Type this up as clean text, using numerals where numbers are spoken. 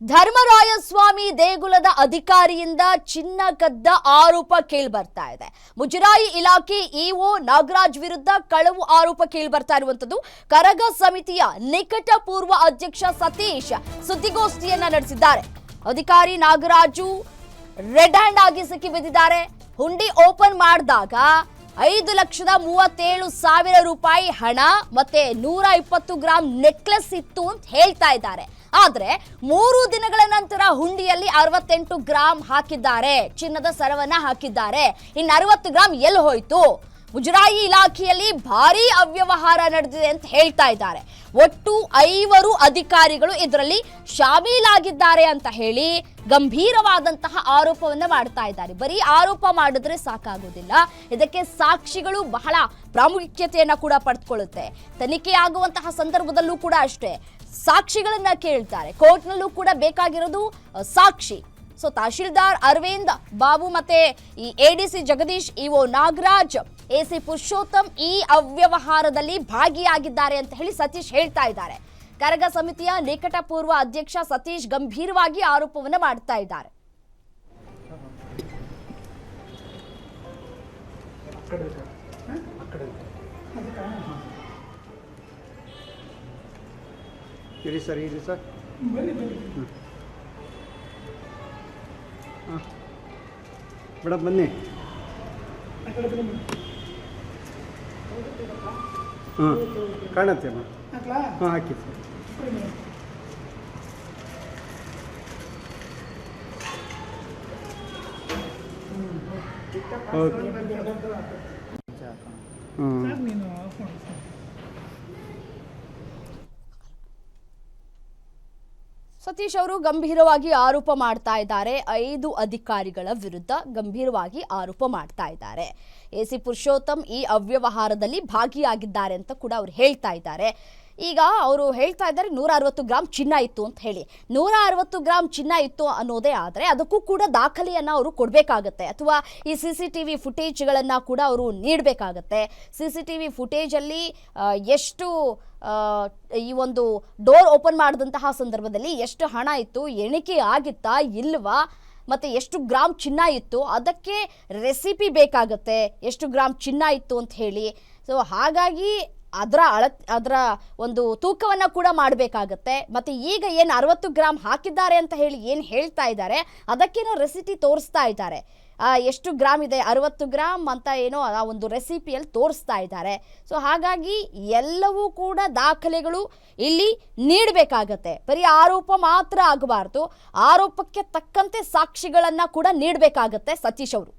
ಧರ್ಮರಾಯಸ್ವಾಮಿ ದೇಗುಲದ ಅಧಿಕಾರಿಯಿಂದ ಚಿನ್ನ ಕದ್ದ ಆರೋಪ ಕೇಳಿಬರ್ತಾ ಇದೆ. ಮುಜರಾಯಿ ಇಲಾಖೆ ಇಒ ನಾಗರಾಜ್ ವಿರುದ್ಧ ಕಳವು ಆರೋಪ ಕೇಳಿಬರ್ತಾ ಇರುವಂತದ್ದು. ಕರಗ ಸಮಿತಿಯ ನಿಕಟಪೂರ್ವ ಅಧ್ಯಕ್ಷ ಸತೀಶ್ ಸುದ್ದಿಗೋಷ್ಠಿಯನ್ನ ನಡೆಸಿದ್ದಾರೆ. ಅಧಿಕಾರಿ ನಾಗರಾಜು ರೆಡ್ ಹ್ಯಾಂಡ್ ಆಗಿ ಸಿಕ್ಕಿಬಿದ್ದಿದ್ದಾರೆ. ಹುಂಡಿ ಓಪನ್ ಮಾಡಿದಾಗ 5,37,000 ರೂಪಾಯಿ ಹಣ ಮತ್ತೆ 120 ಗ್ರಾಂ ನೆಕ್ಲೆಸ್ ಇತ್ತು ಅಂತ ಹೇಳ್ತಾ ಇದ್ದಾರೆ. ಆದ್ರೆ 3 ದಿನಗಳ ನಂತರ ಹುಂಡಿಯಲ್ಲಿ 68 ಗ್ರಾಂ ಹಾಕಿದ್ದಾರೆ, ಚಿನ್ನದ ಸರವನ್ನ ಹಾಕಿದ್ದಾರೆ. ಇನ್ನು 60 ಗ್ರಾಂ ಎಲ್ಲಿ ಹೋಯ್ತು? ಮುಜರಾಯಿ ಇಲಾಖೆಯಲ್ಲಿ ಭಾರಿ ಅವ್ಯವಹಾರ ನಡೆದಿದೆ ಅಂತ ಹೇಳ್ತಾ ಇದ್ದಾರೆ. ಒಟ್ಟು 5 ಅಧಿಕಾರಿಗಳು ಇದರಲ್ಲಿ ಶಾಮೀಲಾಗಿದ್ದಾರೆ ಅಂತ ಹೇಳಿ ಗಂಭೀರವಾದಂತಹ ಆರೋಪವನ್ನ ಮಾಡ್ತಾ ಇದ್ದಾರೆ. ಬರೀ ಆರೋಪ ಮಾಡಿದ್ರೆ ಸಾಕಾಗೋದಿಲ್ಲ, ಇದಕ್ಕೆ ಸಾಕ್ಷಿಗಳು ಬಹಳ ಪ್ರಾಮುಖ್ಯತೆಯನ್ನ ಕೂಡ ಪಡೆದುಕೊಳ್ಳುತ್ತೆ. ತನಿಖೆ ಆಗುವಂತಹ ಸಂದರ್ಭದಲ್ಲೂ ಕೂಡ ಅಷ್ಟೇ ಸಾಕ್ಷಿಗಳನ್ನ ಕೇಳ್ತಾರೆ. ಕೋರ್ಟ್ನಲ್ಲೂ ಕೂಡ ಬೇಕಾಗಿರೋದು ಸಾಕ್ಷಿ. ಸೊ ತಹಶೀಲ್ದಾರ್ ಅರವಿಂದ್ ಬಾಬು ಮತ್ತೆ ಈ ADC Jagadish, EO Nagaraj, AC Purushottam ಈ ಅವ್ಯವಹಾರದಲ್ಲಿ ಭಾಗಿಯಾಗಿದ್ದಾರೆ ಅಂತ ಹೇಳಿ ಸತೀಶ್ ಹೇಳ್ತಾ ಇದ್ದಾರೆ. ಕರಗ ಸಮಿತಿಯ ನಿಕಟಪೂರ್ವ ಅಧ್ಯಕ್ಷ ಸತೀಶ್ ಗಂಭೀರವಾಗಿ ಆರೋಪವನ್ನು ಮಾಡ್ತಾ ಇದ್ದಾರೆ. ಇರಿ ಸರ್ ಮೇಡಮ್ ಬನ್ನಿ. ಹಾಂ ಕಾಣುತ್ತೆ ಅಮ್ಮ. ಹಾಂ ಹಾಕಿ ಸರ್. ಓಕೆ. ಸತೀಶ್ ಅವರು ಗಂಭೀರವಾಗಿ ಆರೋಪ ಮಾಡ್ತಾ ಇದ್ದಾರೆ. 5 ಅಧಿಕಾರಿಗಳ ವಿರುದ್ಧ ಗಂಭೀರವಾಗಿ ಆರೋಪ ಮಾಡ್ತಾ ಇದ್ದಾರೆ. ಎಸಿ ಪುರುಷೋತ್ತಮ್ ಈ ಅವ್ಯವಹಾರದಲ್ಲಿ ಭಾಗಿಯಾಗಿದ್ದಾರೆ ಅಂತ ಕೂಡ ಅವ್ರು ಹೇಳ್ತಾ ಇದ್ದಾರೆ. ಈಗ ಅವರು ಹೇಳ್ತಾ ಇದ್ದಾರೆ 160 ಗ್ರಾಂ ಚಿನ್ನ ಇತ್ತು ಅಂತ ಹೇಳಿ. 160 ಗ್ರಾಂ ಚಿನ್ನ ಇತ್ತು ಅನ್ನೋದೇ ಆದರೆ ಅದಕ್ಕೂ ಕೂಡ ದಾಖಲೆಯನ್ನು ಅವರು ಕೊಡಬೇಕಾಗತ್ತೆ, ಅಥವಾ ಈ CCTV ಫುಟೇಜ್ಗಳನ್ನು ಕೂಡ ಅವರು ನೀಡಬೇಕಾಗತ್ತೆ. CCTV ಫುಟೇಜಲ್ಲಿ ಎಷ್ಟು ಈ ಒಂದು ಡೋರ್ ಓಪನ್ ಮಾಡಿದಂತಹ ಸಂದರ್ಭದಲ್ಲಿ ಎಷ್ಟು ಹಣ ಇತ್ತು, ಎಣಿಕೆ ಆಗಿತ್ತಾ ಇಲ್ವಾ, ಮತ್ತು ಎಷ್ಟು ಗ್ರಾಮ್ ಚಿನ್ನ ಇತ್ತು, ಅದಕ್ಕೆ ರೆಸಿಪಿ ಬೇಕಾಗತ್ತೆ ಎಷ್ಟು ಗ್ರಾಮ್ ಚಿನ್ನ ಇತ್ತು ಅಂತ ಹೇಳಿ. ಸೊ ಹಾಗಾಗಿ ಅದರ ಒಂದು ತೂಕವನ್ನು ಕೂಡ ಮಾಡಬೇಕಾಗತ್ತೆ. ಮತ್ತು ಈಗ ಏನು 60 ಗ್ರಾಮ್ ಹಾಕಿದ್ದಾರೆ ಅಂತ ಹೇಳಿ ಏನು ಹೇಳ್ತಾ ಇದ್ದಾರೆ ಅದಕ್ಕೇನೋ ರೆಸಿಪಿ ತೋರಿಸ್ತಾ ಇದ್ದಾರೆ. ಎಷ್ಟು ಗ್ರಾಮ್ ಇದೆ 60 ಗ್ರಾಮ್ ಅಂತ ಏನೋ ಆ ಒಂದು ರೆಸಿಪಿಯಲ್ಲಿ ತೋರಿಸ್ತಾ ಇದ್ದಾರೆ. ಸೊ ಹಾಗಾಗಿ ಎಲ್ಲವೂ ಕೂಡ ದಾಖಲೆಗಳು ಇಲ್ಲಿ ನೀಡಬೇಕಾಗತ್ತೆ. ಬರೀ ಆರೋಪ ಮಾತ್ರ ಆಗಬಾರ್ದು, ಆರೋಪಕ್ಕೆ ತಕ್ಕಂತೆ ಸಾಕ್ಷಿಗಳನ್ನು ಕೂಡ ನೀಡಬೇಕಾಗತ್ತೆ ಸತೀಶ್ ಅವರು.